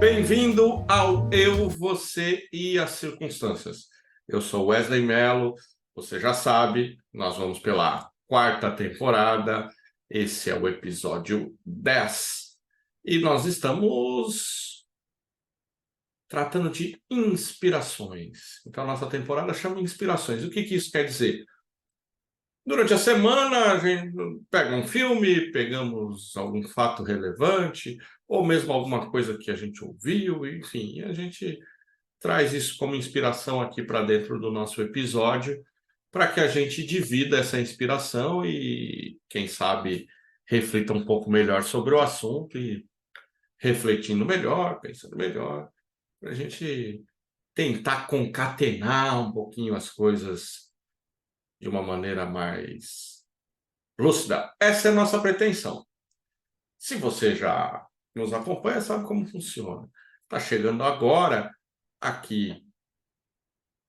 Bem-vindo ao Eu, Você e as Circunstâncias. Eu sou Wesley Mello, você já sabe, nós vamos pela quarta temporada, esse é o episódio 10. E nós estamos tratando de inspirações. Então, a nossa temporada chama Inspirações. O que isso quer dizer? Durante a semana, a gente pega um filme, pegamos algum fato relevante, ou mesmo alguma coisa que a gente ouviu, enfim, a gente traz isso como inspiração aqui para dentro do nosso episódio, para que a gente divida essa inspiração e, quem sabe, reflita um pouco melhor sobre o assunto e refletindo melhor, pensando melhor, para a gente tentar concatenar um pouquinho as coisas de uma maneira mais lúcida. Essa é a nossa pretensão. Se você já nos acompanha, sabe como funciona. Está chegando agora aqui.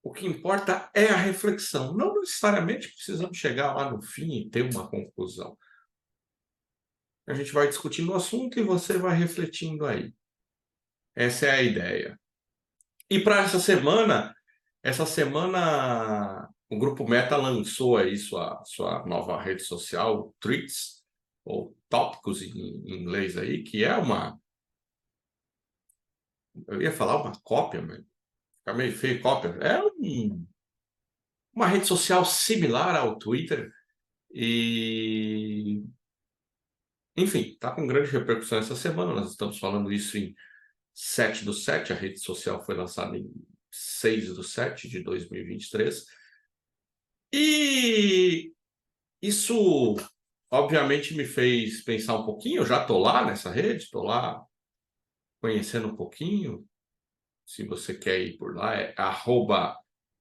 O que importa é a reflexão. Não necessariamente precisamos chegar lá no fim e ter uma conclusão. A gente vai discutindo o assunto e você vai refletindo aí. Essa é a ideia. E para essa semana o Grupo Meta lançou aí sua nova rede social, Threads, ou Tópicos em inglês aí, que é eu ia falar uma cópia, mas fica meio feio cópia. É uma rede social similar ao Twitter e, enfim, está com grande repercussão essa semana. Nós estamos falando isso em 7/7, a rede social foi lançada em 6/7 de 2023. E isso, obviamente, me fez pensar um pouquinho. Eu já estou lá nessa rede, estou lá conhecendo um pouquinho. Se você quer ir por lá, é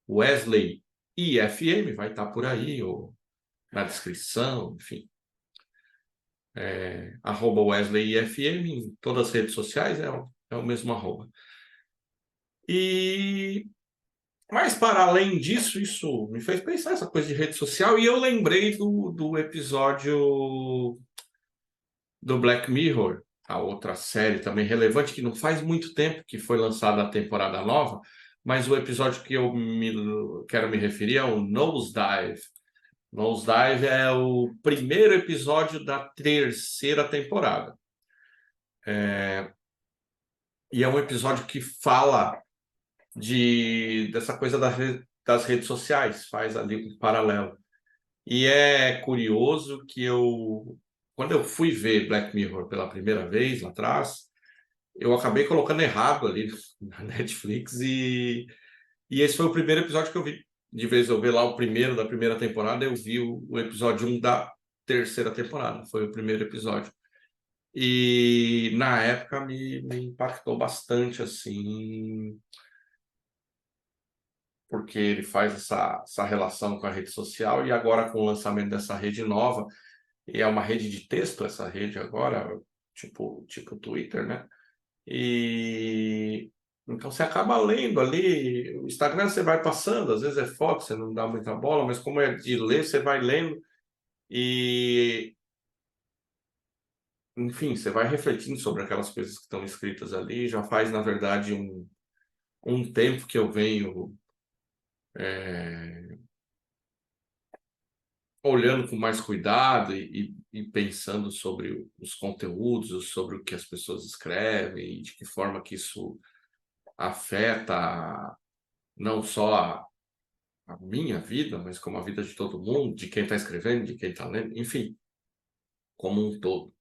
@WesleyIFM, vai estar por aí, ou na descrição, enfim. @WesleyIFM em todas as redes sociais, é o mesmo arroba. Mas, para além disso, isso me fez pensar essa coisa de rede social, e eu lembrei do episódio do Black Mirror, a outra série também relevante, que não faz muito tempo que foi lançada a temporada nova, mas o episódio que eu quero me referir é o Nosedive. Nosedive é o primeiro episódio da terceira temporada. E é um episódio que fala dessa coisa das redes sociais, faz ali um paralelo. E é curioso que quando eu fui ver Black Mirror pela primeira vez lá atrás, eu acabei colocando errado ali na Netflix e esse foi o primeiro episódio que eu vi. De vez eu ver lá o primeiro da primeira temporada, eu vi o episódio 1 da terceira temporada. Foi o primeiro episódio. E na época me impactou bastante, assim, porque ele faz essa relação com a rede social e agora com o lançamento dessa rede nova, e é uma rede de texto essa rede agora, tipo Twitter, né? E então você acaba lendo ali. O Instagram você vai passando, às vezes é foto, você não dá muita bola, mas como é de ler, você vai lendo e, enfim, você vai refletindo sobre aquelas coisas que estão escritas ali. Já faz, na verdade, um tempo que eu venho olhando com mais cuidado e pensando sobre os conteúdos, sobre o que as pessoas escrevem e de que forma que isso afeta não só a minha vida, mas como a vida de todo mundo, de quem está escrevendo, de quem está lendo, enfim, como um todo.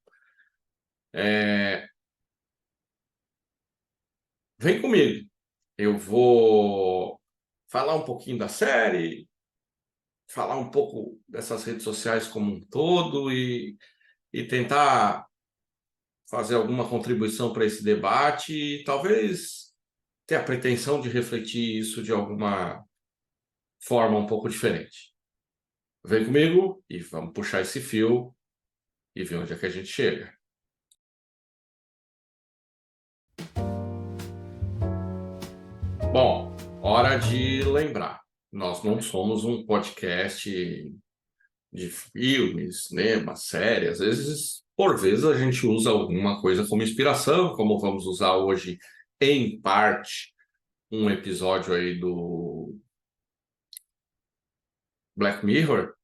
Vem comigo, eu vou falar um pouquinho da série, falar um pouco dessas redes sociais como um todo e tentar fazer alguma contribuição para esse debate e talvez ter a pretensão de refletir isso de alguma forma um pouco diferente. Vem comigo e vamos puxar esse fio e ver onde é que a gente chega. Bom, hora de lembrar. Nós não somos um podcast de filmes, cinema, série. Às vezes, por vezes, a gente usa alguma coisa como inspiração, como vamos usar hoje em parte, um episódio aí do Black Mirror.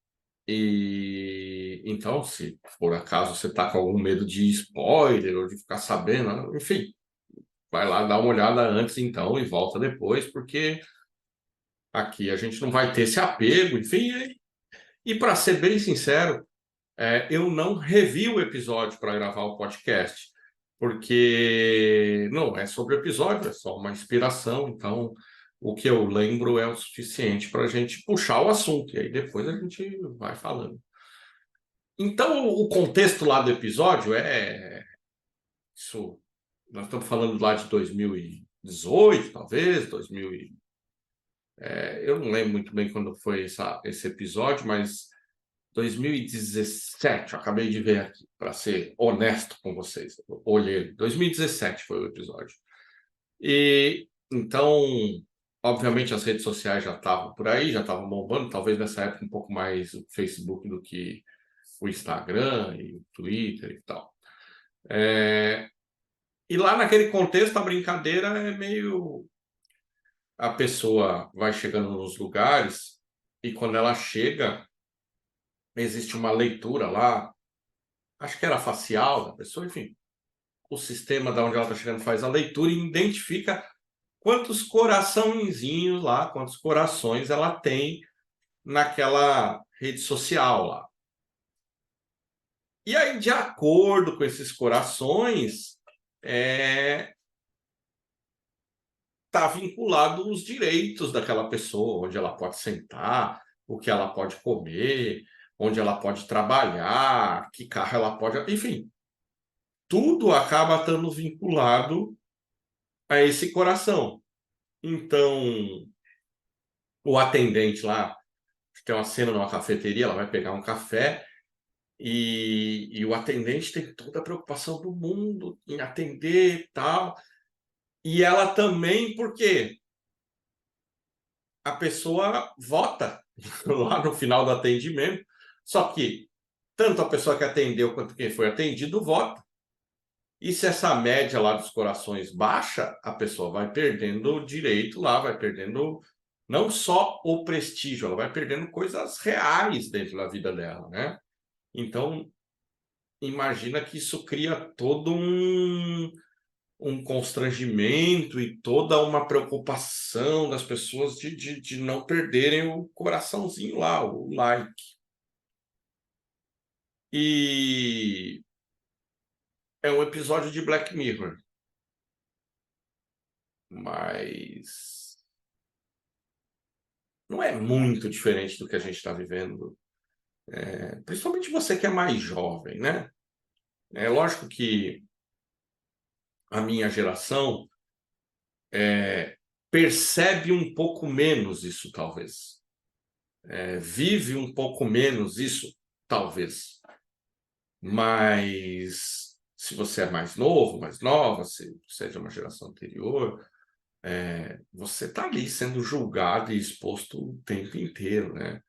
E então, se por acaso você está com algum medo de spoiler ou de ficar sabendo, enfim, vai lá dar uma olhada antes então e volta depois, porque aqui a gente não vai ter esse apego, enfim. E para ser bem sincero, eu não revi o episódio para gravar o podcast, porque não é sobre o episódio, é só uma inspiração. Então, o que eu lembro é o suficiente para a gente puxar o assunto, e aí depois a gente vai falando. Então, o contexto lá do episódio é isso. Nós estamos falando lá de 2018, talvez, 2000 eu não lembro muito bem quando foi esse episódio, mas 2017, eu acabei de ver aqui, para ser honesto com vocês. Eu olhei, 2017 foi o episódio. E então, obviamente, as redes sociais já estavam por aí, já estavam bombando, talvez nessa época um pouco mais o Facebook do que o Instagram e o Twitter e tal. E lá naquele contexto, a brincadeira é meio. A pessoa vai chegando nos lugares e quando ela chega, existe uma leitura lá, acho que era facial da pessoa, enfim. O sistema da onde ela está chegando faz a leitura e identifica quantos coraçõezinhos lá, quantos corações ela tem naquela rede social lá. E aí, de acordo com esses corações, está vinculado os direitos daquela pessoa, onde ela pode sentar, o que ela pode comer, onde ela pode trabalhar, que carro ela pode. Enfim, tudo acaba estando vinculado a esse coração. Então, o atendente lá, tem uma cena numa cafeteria, ela vai pegar um café e o atendente tem toda a preocupação do mundo em atender e tal. E ela também, por quê? A pessoa vota lá no final do atendimento, só que tanto a pessoa que atendeu quanto quem foi atendido vota. E se essa média lá dos corações baixa, a pessoa vai perdendo o direito lá, vai perdendo não só o prestígio, ela vai perdendo coisas reais dentro da vida dela, né? Então, imagina que isso cria todo um constrangimento e toda uma preocupação das pessoas de não perderem o coraçãozinho lá, o like. E é um episódio de Black Mirror, mas não é muito diferente do que a gente está vivendo, principalmente você que é mais jovem, né? É lógico que a minha geração percebe um pouco menos isso, talvez. Vive um pouco menos isso, talvez. Mas se você é mais novo, mais nova, se você é de uma geração anterior, você está ali sendo julgado e exposto o tempo inteiro, né?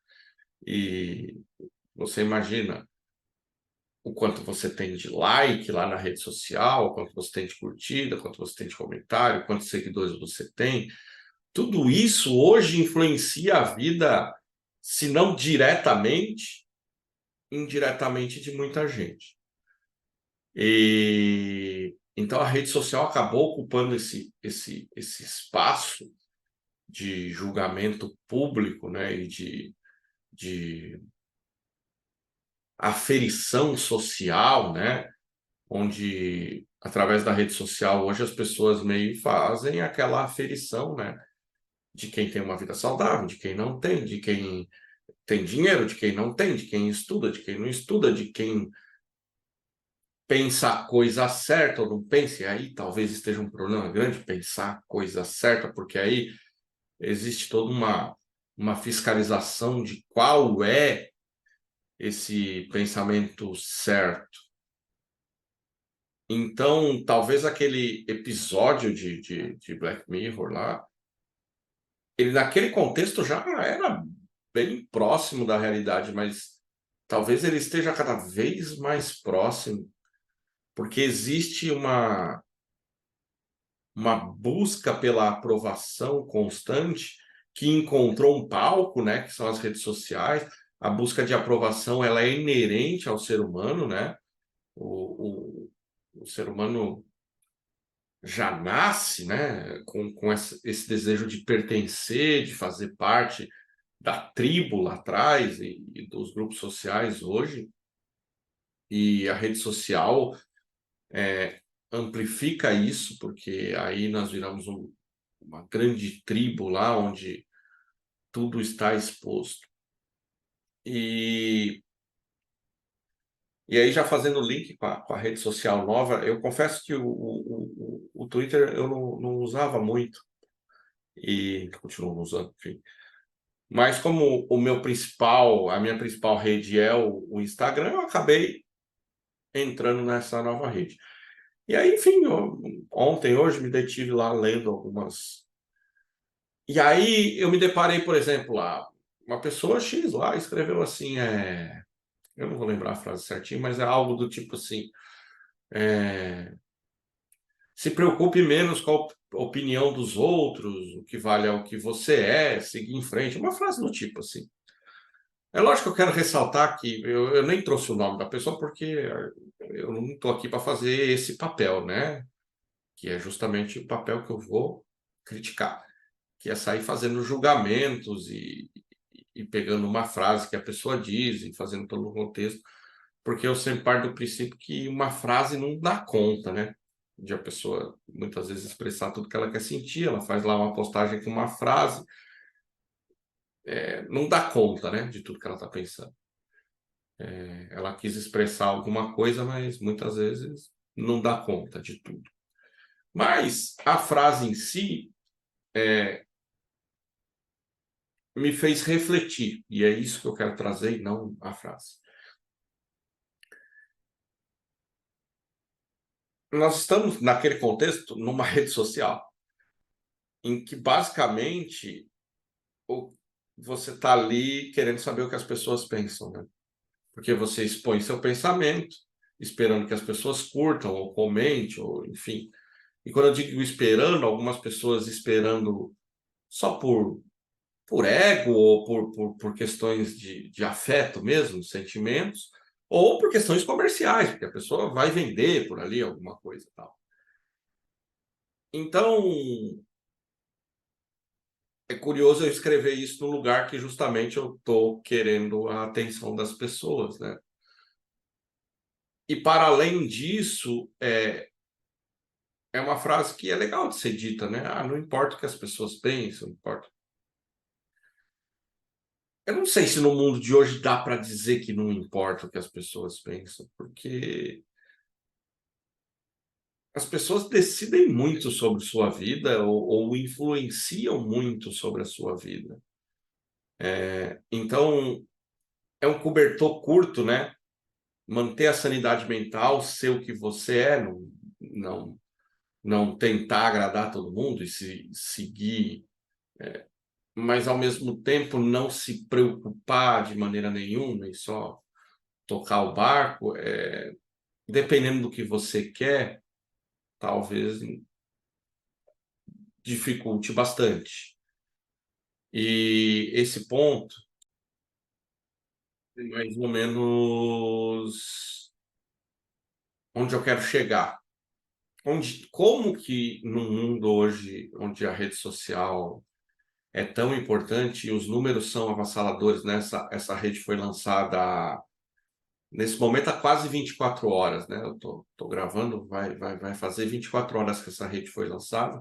E você imagina o quanto você tem de like lá na rede social, o quanto você tem de curtida, quanto você tem de comentário, quantos seguidores você tem. Tudo isso hoje influencia a vida, se não diretamente, indiretamente de muita gente. E então a rede social acabou ocupando esse espaço de julgamento público, né, e de aferição social, né, onde através da rede social hoje as pessoas meio fazem aquela aferição, né, de quem tem uma vida saudável, de quem não tem, de quem tem dinheiro, de quem não tem, de quem estuda, de quem não estuda, de quem pensa a coisa certa ou não pensa, e aí talvez esteja um problema grande pensar a coisa certa, porque aí existe toda uma fiscalização de qual é esse pensamento certo. Então, talvez aquele episódio de Black Mirror lá, ele naquele contexto já era bem próximo da realidade, mas talvez ele esteja cada vez mais próximo, porque existe uma busca pela aprovação constante que encontrou um palco, né, que são as redes sociais. A busca de aprovação, ela é inerente ao ser humano, né? O ser humano já nasce, né, com esse desejo de pertencer, de fazer parte da tribo lá atrás e dos grupos sociais hoje. E a rede social amplifica isso, porque aí nós viramos uma grande tribo lá onde tudo está exposto. E, e aí, já fazendo o link com a rede social nova, eu confesso que o Twitter eu não usava muito, e continuo não usando, enfim. Mas como a minha principal rede é o Instagram, eu acabei entrando nessa nova rede. E aí, enfim, hoje, me detive lá lendo algumas. E aí eu me deparei, por exemplo, lá, uma pessoa X lá escreveu assim, eu não vou lembrar a frase certinho, mas é algo do tipo assim, se preocupe menos com a opinião dos outros, o que vale é o que você é, seguir em frente, uma frase do tipo assim. É lógico que eu quero ressaltar que eu nem trouxe o nome da pessoa porque eu não estou aqui para fazer esse papel, né? Que é justamente o papel que eu vou criticar, que é sair fazendo julgamentos e pegando uma frase que a pessoa diz e fazendo todo o contexto, porque eu sempre parto do princípio que uma frase não dá conta, né? De a pessoa muitas vezes expressar tudo que ela quer sentir, ela faz lá uma postagem com uma frase, não dá conta, né? De tudo que ela está pensando. Ela quis expressar alguma coisa, mas muitas vezes não dá conta de tudo. Mas a frase em si me fez refletir, e é isso que eu quero trazer, e não a frase. Nós estamos, naquele contexto, numa rede social, em que basicamente você está ali querendo saber o que as pessoas pensam, né? Porque você expõe seu pensamento, esperando que as pessoas curtam ou comentem, ou enfim. E quando eu digo esperando, algumas pessoas esperando só por ego ou por questões de afeto mesmo, sentimentos, ou por questões comerciais, porque a pessoa vai vender por ali alguma coisa e tal. Então, é curioso eu escrever isso no lugar que justamente eu estou querendo a atenção das pessoas, né? E para além disso, é uma frase que é legal de ser dita, né? Ah, não importa o que as pessoas pensam, não importa. Eu não sei se no mundo de hoje dá para dizer que não importa o que as pessoas pensam, porque as pessoas decidem muito sobre sua vida ou influenciam muito sobre a sua vida. Então, é um cobertor curto, né? Manter a sanidade mental, ser o que você é, não, não tentar agradar todo mundo e se seguir, mas ao mesmo tempo não se preocupar de maneira nenhuma e só tocar o barco, dependendo do que você quer, talvez dificulte bastante. E esse ponto é mais ou menos onde eu quero chegar. Como que no mundo hoje, onde a rede social é tão importante e os números são avassaladores, né? Essa rede foi lançada nesse momento há quase 24 horas, né? Eu tô gravando, vai fazer 24 horas que essa rede foi lançada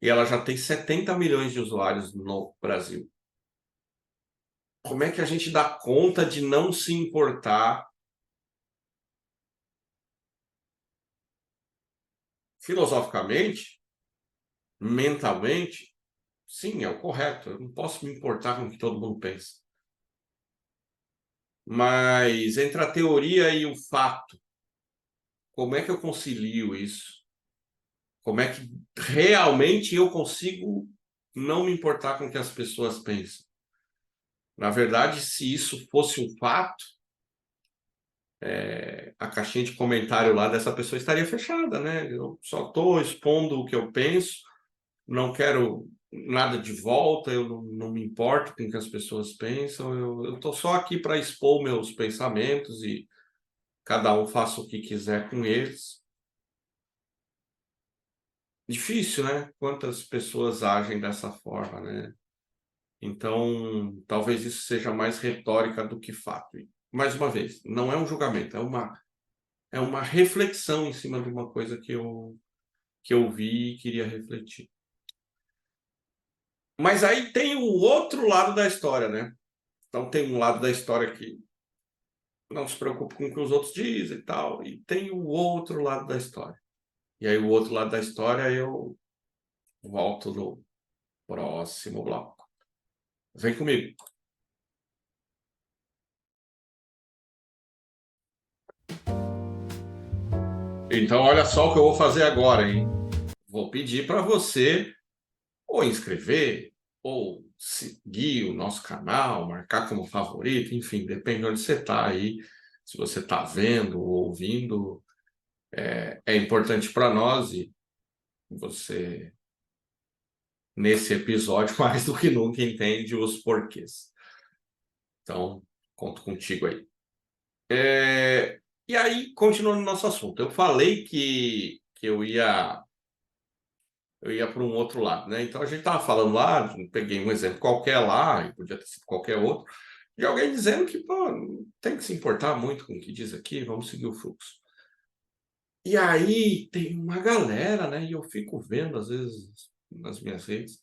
e ela já tem 70 milhões de usuários no Brasil. Como é que a gente dá conta de não se importar filosoficamente, mentalmente? Sim, é o correto. Eu não posso me importar com o que todo mundo pensa. Mas entre a teoria e o fato, como é que eu concilio isso? Como é que realmente eu consigo não me importar com o que as pessoas pensam? Na verdade, se isso fosse um fato, a caixinha de comentário lá dessa pessoa estaria fechada, né? Eu só estou expondo o que eu penso, não quero nada de volta, eu não me importo com o que as pessoas pensam, eu estou só aqui para expor meus pensamentos e cada um faça o que quiser com eles. Difícil, né? Quantas pessoas agem dessa forma, né? Então, talvez isso seja mais retórica do que fato. E, mais uma vez, não é um julgamento, é uma reflexão em cima de uma coisa que eu vi e queria refletir. Mas aí tem o outro lado da história, né? Então tem um lado da história que não se preocupa com o que os outros dizem e tal, e tem o outro lado da história. E aí o outro lado da história eu volto no próximo bloco. Vem comigo. Então olha só o que eu vou fazer agora, hein? Vou pedir para você ou inscrever, ou seguir o nosso canal, marcar como favorito, enfim, depende de onde você está aí. Se você está vendo ou ouvindo, é importante para nós e você, nesse episódio, mais do que nunca, entende os porquês. Então, conto contigo aí. E aí, continuando o nosso assunto, eu falei que eu ia para um outro lado, né? Então a gente estava falando lá, peguei um exemplo qualquer lá, e podia ter sido qualquer outro, de alguém dizendo que, pô, não tem que se importar muito com o que diz aqui, vamos seguir o fluxo. E aí tem uma galera, né? E eu fico vendo, às vezes, nas minhas redes,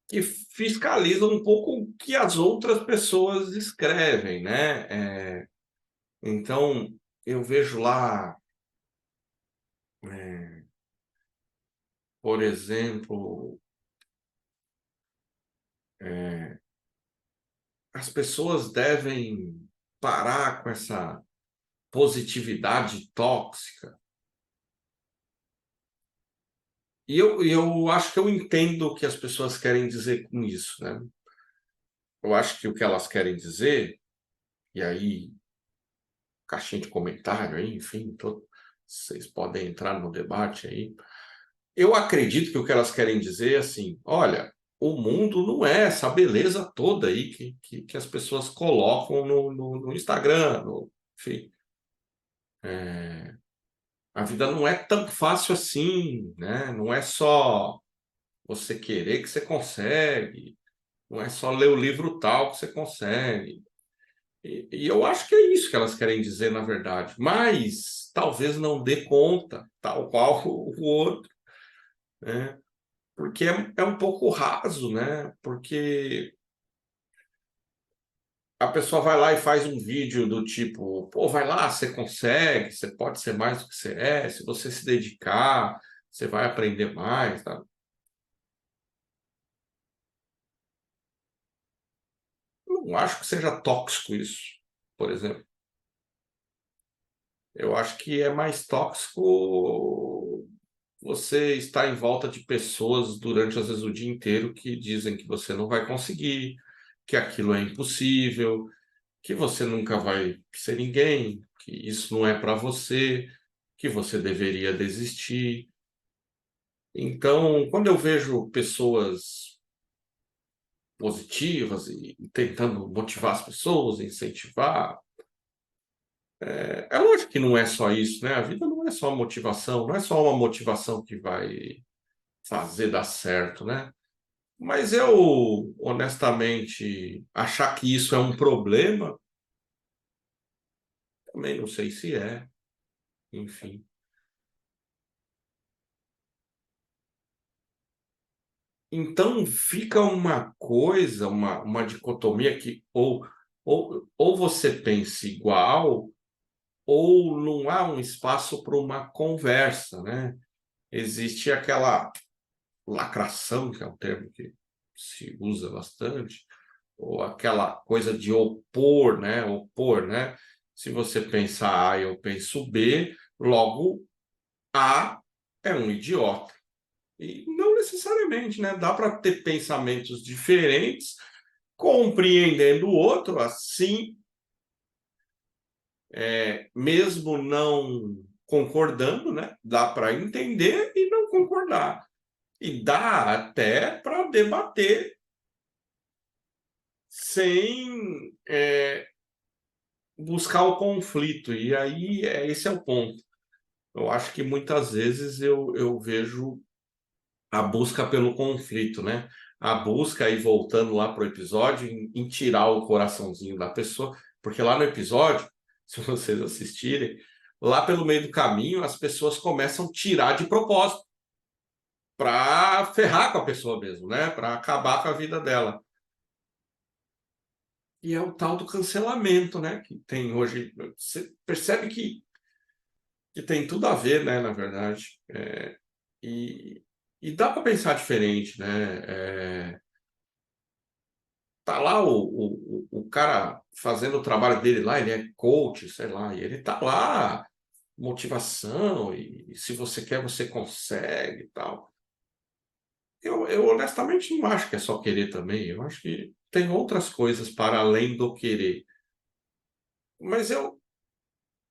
que fiscaliza um pouco o que as outras pessoas escrevem, né? Então, eu vejo lá, é, por exemplo, é, as pessoas devem parar com essa positividade tóxica. E eu acho que eu entendo o que as pessoas querem dizer com isso, né? Eu acho que o que elas querem dizer, e aí, caixinha de comentário aí, enfim, vocês podem entrar no debate aí. Eu acredito que o que elas querem dizer é assim: olha, o mundo não é essa beleza toda aí que as pessoas colocam no Instagram, enfim. A vida não é tão fácil assim, né? Não é só você querer que você consegue, não é só ler o livro tal que você consegue. E eu acho que é isso que elas querem dizer, na verdade. Mas talvez não dê conta, tal qual o outro, né? Porque é um pouco raso, né? Porque a pessoa vai lá e faz um vídeo do tipo, pô, vai lá, você consegue, você pode ser mais do que você é, se você se dedicar, você vai aprender mais, tá? Não acho que seja tóxico isso, por exemplo. Eu acho que é mais tóxico você estar em volta de pessoas durante, às vezes, o dia inteiro que dizem que você não vai conseguir, que aquilo é impossível, que você nunca vai ser ninguém, que isso não é para você, que você deveria desistir. Então, quando eu vejo pessoas positivas e tentando motivar as pessoas, incentivar, é lógico que não é só isso, né? A vida não é só motivação, não é só uma motivação que vai fazer dar certo, né? Mas eu, honestamente, achar que isso é um problema, também não sei se é, enfim. Então fica uma coisa, uma dicotomia que ou você pensa igual, ou não há um espaço para uma conversa, né? Existe aquela lacração, que é um termo que se usa bastante, ou aquela coisa de opor, né? Opor, né? Se você pensa A e eu penso B, logo A é um idiota. E não necessariamente, né? Dá para ter pensamentos diferentes, compreendendo o outro, assim mesmo não concordando, né? Dá para entender e não concordar. E dá até para debater sem buscar o conflito. E aí, esse é o ponto. Eu acho que muitas vezes eu vejo a busca pelo conflito, né? A busca, aí voltando lá para o episódio, em tirar o coraçãozinho da pessoa, porque lá no episódio, se vocês assistirem, lá pelo meio do caminho, as pessoas começam a tirar de propósito para ferrar com a pessoa mesmo, né? Para acabar com a vida dela. E é o tal do cancelamento, né? Que tem hoje. Você percebe que tem tudo a ver, né? Na verdade. E, e dá para pensar diferente, né? Tá lá o cara fazendo o trabalho dele lá, ele é coach, sei lá, e ele tá lá, motivação, e se você quer, você consegue e tal. Eu honestamente não acho que é só querer também, eu acho que tem outras coisas para além do querer. Mas eu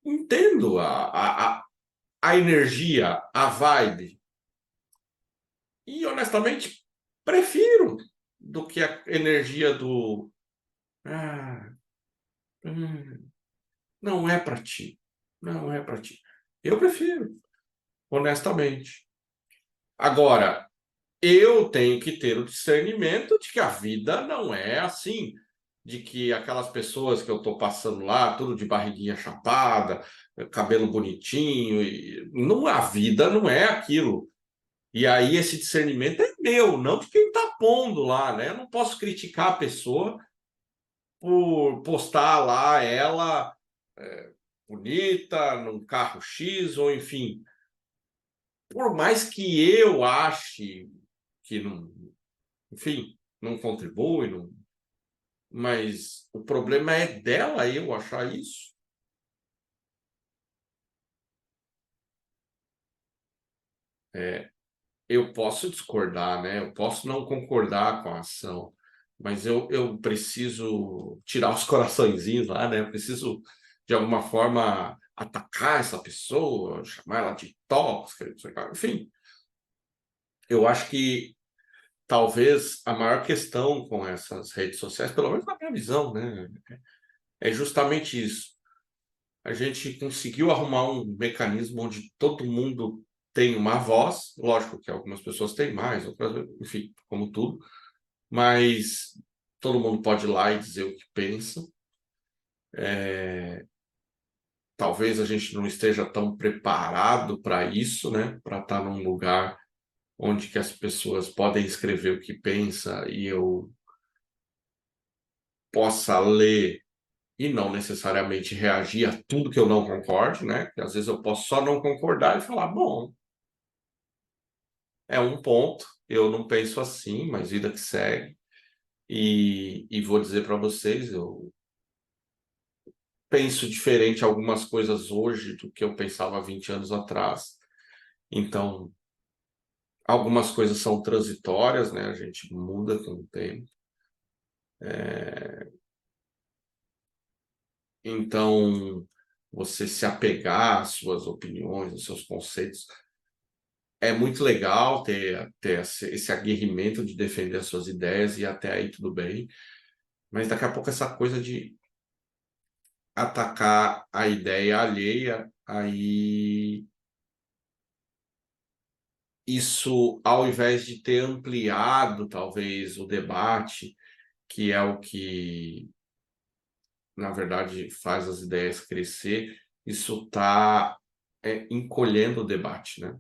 entendo a energia, a vibe, e honestamente prefiro do que a energia do. Ah, hum, não é para ti. Não é para ti. Eu prefiro, honestamente. Agora, eu tenho que ter o discernimento de que a vida não é assim. De que aquelas pessoas que eu estou passando lá, tudo de barriguinha chapada, cabelo bonitinho, não, a vida não é aquilo. E aí esse discernimento é meu, não de quem está pondo lá, né? Eu não posso criticar a pessoa por postar lá ela bonita, num carro X, ou enfim. Por mais que eu ache que não, enfim, não contribui, não, mas o problema é dela eu achar isso. Eu posso discordar, né? Eu posso não concordar com a ação, mas eu preciso tirar os coraçõezinhos lá, né? Eu preciso, de alguma forma, atacar essa pessoa, chamar ela de tóxica, não sei o quê. Enfim, eu acho que talvez a maior questão com essas redes sociais, pelo menos na minha visão, né, é justamente isso. A gente conseguiu arrumar um mecanismo onde todo mundo tem uma voz, lógico que algumas pessoas têm mais, outras, enfim, como tudo, mas todo mundo pode ir lá e dizer o que pensa. Talvez a gente não esteja tão preparado para isso, né, para estar num lugar onde que as pessoas podem escrever o que pensa e eu possa ler e não necessariamente reagir a tudo que eu não concorde, né? Que às vezes eu posso só não concordar e falar, bom, é um ponto, eu não penso assim, mas vida que segue. E vou dizer para vocês, eu penso diferente algumas coisas hoje do que eu pensava há 20 anos atrás. Então, algumas coisas são transitórias, né? A gente muda com o tempo. Então, você se apegar às suas opiniões, aos seus conceitos, é muito legal ter esse aguerrimento de defender as suas ideias e até aí tudo bem, mas daqui a pouco essa coisa de atacar a ideia alheia, aí isso, ao invés de ter ampliado talvez o debate, que é o que na verdade faz as ideias crescer, isso está encolhendo o debate, né?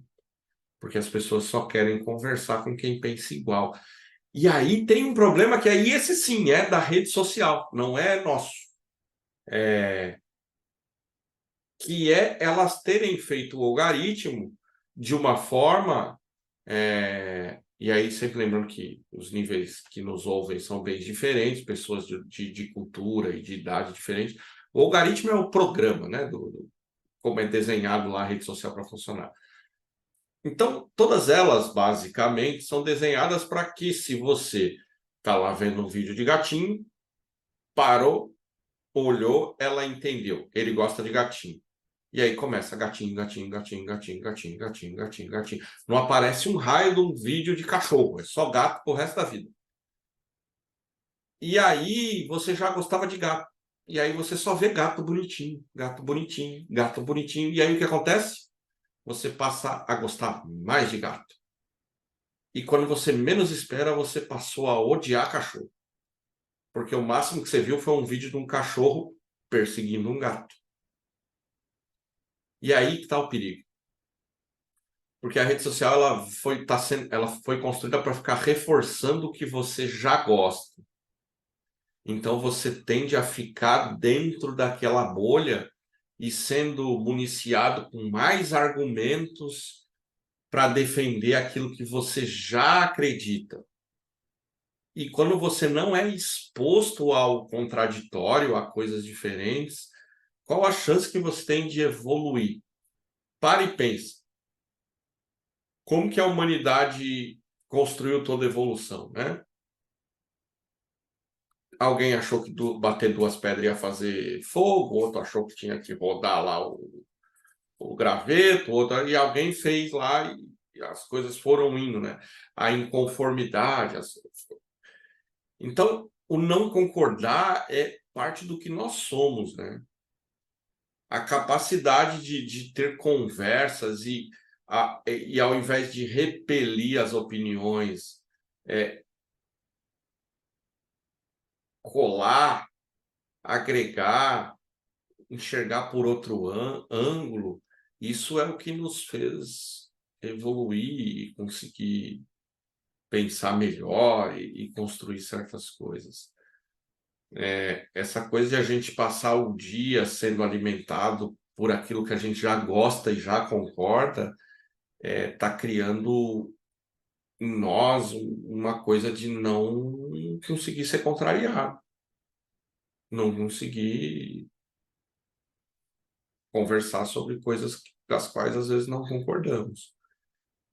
Porque as pessoas só querem conversar com quem pensa igual. E aí tem um problema que aí esse sim é da rede social, não é nosso. Que é elas terem feito o algoritmo de uma forma. E aí, sempre lembrando que os níveis que nos ouvem são bem diferentes, pessoas de cultura e de idade diferentes. O algoritmo é o programa, né? Como é desenhado lá a rede social para funcionar. Então, todas elas, basicamente, são desenhadas para que, se você está lá vendo um vídeo de gatinho, parou, olhou, ela entendeu. Ele gosta de gatinho. E aí começa gatinho, gatinho, gatinho, gatinho, gatinho, gatinho, gatinho, gatinho. Não aparece um raio de um vídeo de cachorro, é só gato pro resto da vida. E aí você já gostava de gato. E aí você só vê gato bonitinho, gato bonitinho, gato bonitinho. E aí o que acontece? Você passa a gostar mais de gato. E quando você menos espera, você passou a odiar cachorro. Porque o máximo que você viu foi um vídeo de um cachorro perseguindo um gato. E aí que está o perigo. Porque a rede social ela foi construída para ficar reforçando o que você já gosta. Então você tende a ficar dentro daquela bolha e sendo municiado com mais argumentos para defender aquilo que você já acredita. E quando você não é exposto ao contraditório, a coisas diferentes, qual a chance que você tem de evoluir? Pare e pense. Como que a humanidade construiu toda a evolução, né? Alguém achou que bater duas pedras ia fazer fogo, outro achou que tinha que rodar lá o graveto, outro, e alguém fez lá e as coisas foram indo, né? A inconformidade. Então, o não concordar é parte do que nós somos, né? A capacidade de ter conversas e ao invés de repelir as opiniões, colar, agregar, enxergar por outro ângulo, isso é o que nos fez evoluir e conseguir pensar melhor e construir certas coisas. Essa coisa de a gente passar o dia sendo alimentado por aquilo que a gente já gosta e já concorda, está criando em nós uma coisa de não conseguir ser contrariado, não conseguir conversar sobre coisas das quais às vezes não concordamos.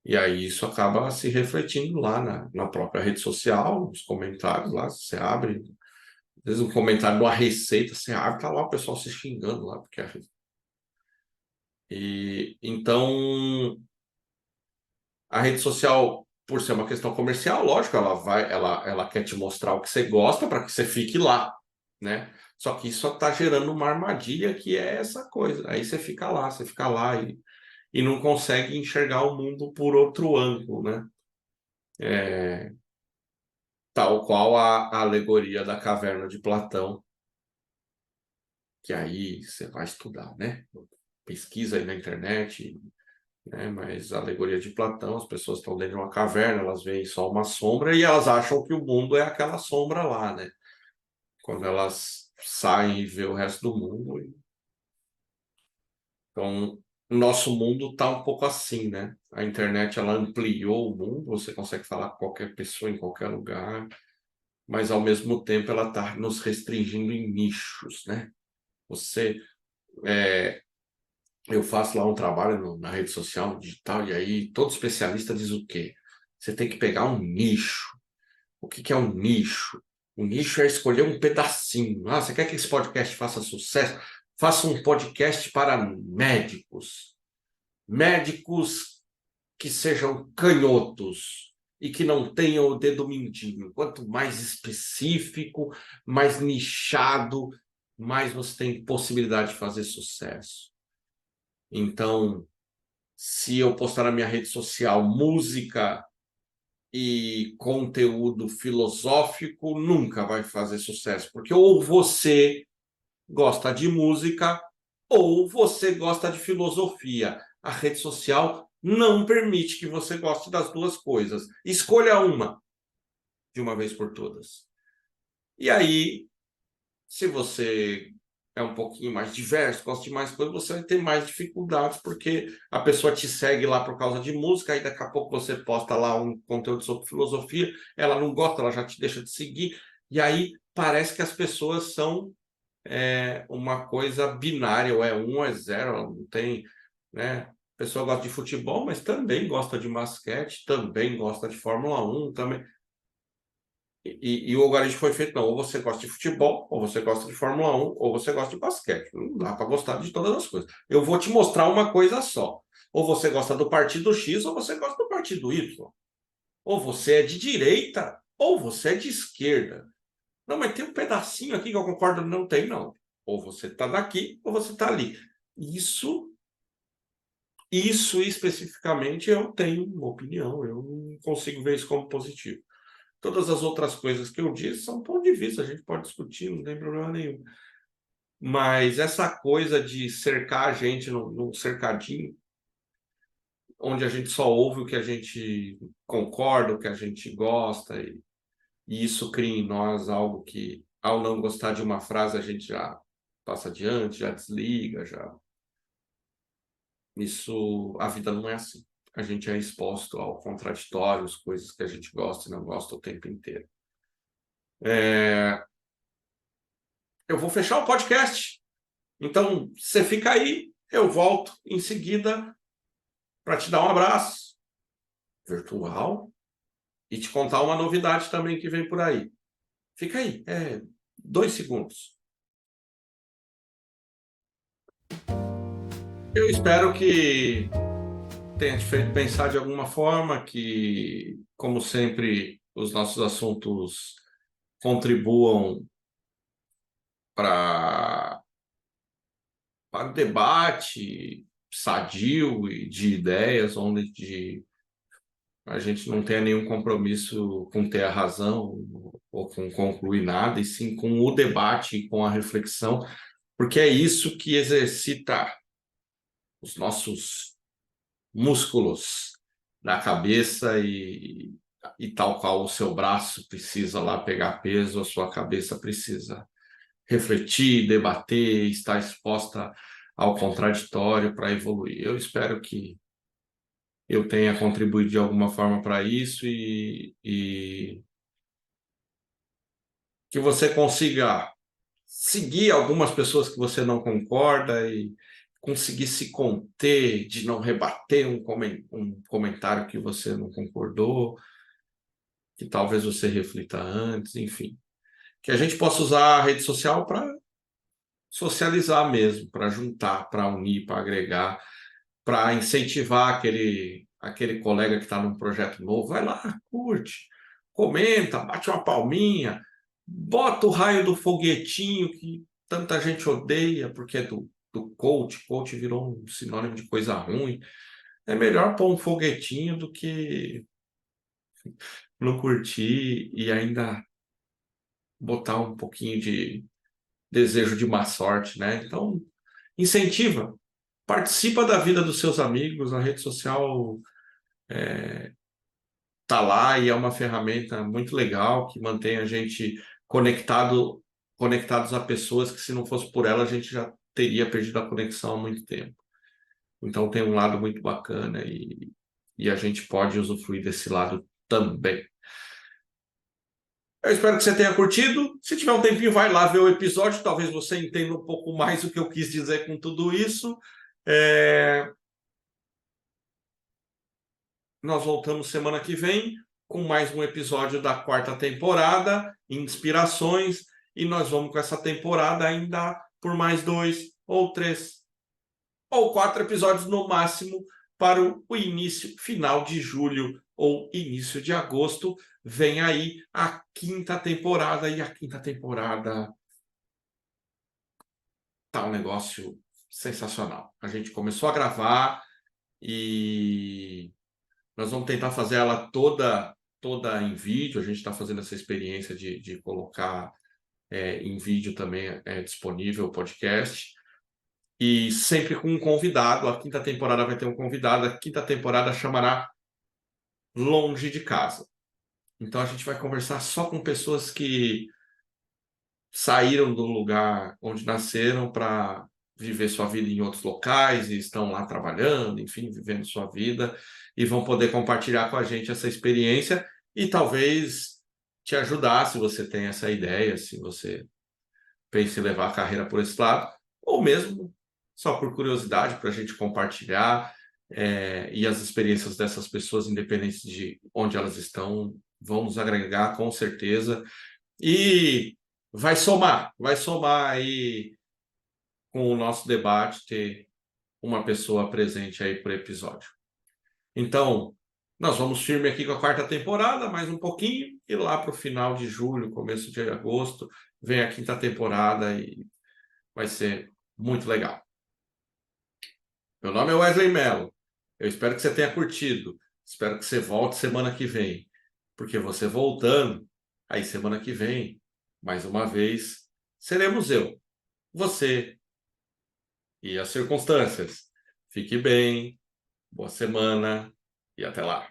E aí isso acaba se refletindo lá na própria rede social, nos comentários lá, você abre, às vezes um comentário de uma receita, você abre, tá lá o pessoal se xingando lá, porque e então a rede social, por ser uma questão comercial, lógico, ela quer te mostrar o que você gosta para que você fique lá, né? Só que isso está gerando uma armadilha que é essa coisa. Aí você fica lá e não consegue enxergar o mundo por outro ângulo, né? Tal qual a alegoria da caverna de Platão, que aí você vai estudar, né? Pesquisa aí na internet, né? Mas a alegoria de Platão, as pessoas estão dentro de uma caverna, elas veem só uma sombra e elas acham que o mundo é aquela sombra lá, né? Quando elas saem e vê o resto do mundo. Então, o nosso mundo está um pouco assim, né? A internet ela ampliou o mundo, você consegue falar com qualquer pessoa em qualquer lugar, mas ao mesmo tempo ela está nos restringindo em nichos, né? Você, eu faço lá um trabalho na rede social digital e aí todo especialista diz o quê? Você tem que pegar um nicho. O que é um nicho? O nicho é escolher um pedacinho. Ah, você quer que esse podcast faça sucesso? Faça um podcast para médicos. Médicos que sejam canhotos e que não tenham o dedo mindinho. Quanto mais específico, mais nichado, mais você tem possibilidade de fazer sucesso. Então, se eu postar na minha rede social música e conteúdo filosófico, nunca vai fazer sucesso, porque ou você gosta de música ou você gosta de filosofia. A rede social não permite que você goste das duas coisas. Escolha uma de uma vez por todas. E aí, se você é um pouquinho mais diverso, gosta de mais coisas, você vai ter mais dificuldades, porque a pessoa te segue lá por causa de música, aí daqui a pouco você posta lá um conteúdo sobre filosofia, ela não gosta, ela já te deixa de seguir, e aí parece que as pessoas são uma coisa binária, ou é um ou é zero, não tem, né? A pessoa gosta de futebol, mas também gosta de basquete, também gosta de Fórmula 1, também. E o algoritmo foi feito, não, ou você gosta de futebol, ou você gosta de Fórmula 1, ou você gosta de basquete. Não dá para gostar de todas as coisas. Eu vou te mostrar uma coisa só. Ou você gosta do partido X, ou você gosta do partido Y. Ou você é de direita, ou você é de esquerda. Não, mas tem um pedacinho aqui que eu concordo, não tem, não. Ou você está daqui, ou você está ali. Isso especificamente eu tenho uma opinião, eu não consigo ver isso como positivo. Todas as outras coisas que eu disse são ponto de vista, a gente pode discutir, não tem problema nenhum. Mas essa coisa de cercar a gente num cercadinho, onde a gente só ouve o que a gente concorda, o que a gente gosta, e isso cria em nós algo que, ao não gostar de uma frase, a gente já passa adiante, já desliga, já. Isso, a vida não é assim. A gente é exposto ao contraditório, as coisas que a gente gosta e não gosta o tempo inteiro. Eu vou fechar o podcast. Então, você fica aí, eu volto em seguida para te dar um abraço virtual e te contar uma novidade também que vem por aí. Fica aí, 2 segundos. Eu espero que tenha te feito pensar de alguma forma, que, como sempre, os nossos assuntos contribuam para o debate sadio e de ideias, onde a gente não tenha nenhum compromisso com ter a razão ou com concluir nada, e sim com o debate e com a reflexão, porque é isso que exercita os nossos músculos da cabeça e tal qual o seu braço precisa lá pegar peso, a sua cabeça precisa refletir, debater, estar exposta ao contraditório para evoluir. Eu espero que eu tenha contribuído de alguma forma para isso e que você consiga seguir algumas pessoas que você não concorda e conseguir se conter de não rebater um comentário que você não concordou, que talvez você reflita antes, enfim. Que a gente possa usar a rede social para socializar mesmo, para juntar, para unir, para agregar, para incentivar aquele colega que está num projeto novo. Vai lá, curte, comenta, bate uma palminha, bota o raio do foguetinho que tanta gente odeia porque é do coach. Coach virou um sinônimo de coisa ruim. É melhor pôr um foguetinho do que não curtir e ainda botar um pouquinho de desejo de má sorte, né? Então, incentiva, participa da vida dos seus amigos, a rede social tá lá e é uma ferramenta muito legal que mantém a gente conectados a pessoas que, se não fosse por ela, a gente já teria perdido a conexão há muito tempo. Então tem um lado muito bacana e a gente pode usufruir desse lado também. Eu espero que você tenha curtido. Se tiver um tempinho, vai lá ver o episódio. Talvez você entenda um pouco mais o que eu quis dizer com tudo isso. Nós voltamos semana que vem com mais um episódio da 4ª temporada, Inspirações, e nós vamos com essa temporada ainda por mais 2 ou 3 ou 4 episódios no máximo para o início, final de julho ou início de agosto. Vem aí a 5ª temporada, e a 5ª temporada tá um negócio sensacional. A gente começou a gravar e nós vamos tentar fazer ela toda em vídeo. A gente está fazendo essa experiência de colocar em vídeo também disponível o podcast. E sempre com um convidado. A 5ª temporada vai ter um convidado. A 5ª temporada chamará Longe de Casa. Então a gente vai conversar só com pessoas que saíram do lugar onde nasceram para viver sua vida em outros locais e estão lá trabalhando, enfim, vivendo sua vida, e vão poder compartilhar com a gente essa experiência e talvez te ajudar, se você tem essa ideia, se você pensa em levar a carreira por esse lado, ou mesmo só por curiosidade, para a gente compartilhar. e as experiências dessas pessoas, independente de onde elas estão, vão nos agregar com certeza. E vai somar aí com o nosso debate ter uma pessoa presente aí por episódio. Então, nós vamos firme aqui com a quarta temporada, mais um pouquinho, e lá para o final de julho, começo de agosto, vem a quinta temporada e vai ser muito legal. Meu nome é Wesley Mello. Eu espero que você tenha curtido. Espero que você volte semana que vem. Porque você voltando, aí semana que vem, mais uma vez, seremos eu, você e as circunstâncias. Fique bem, boa semana e até lá.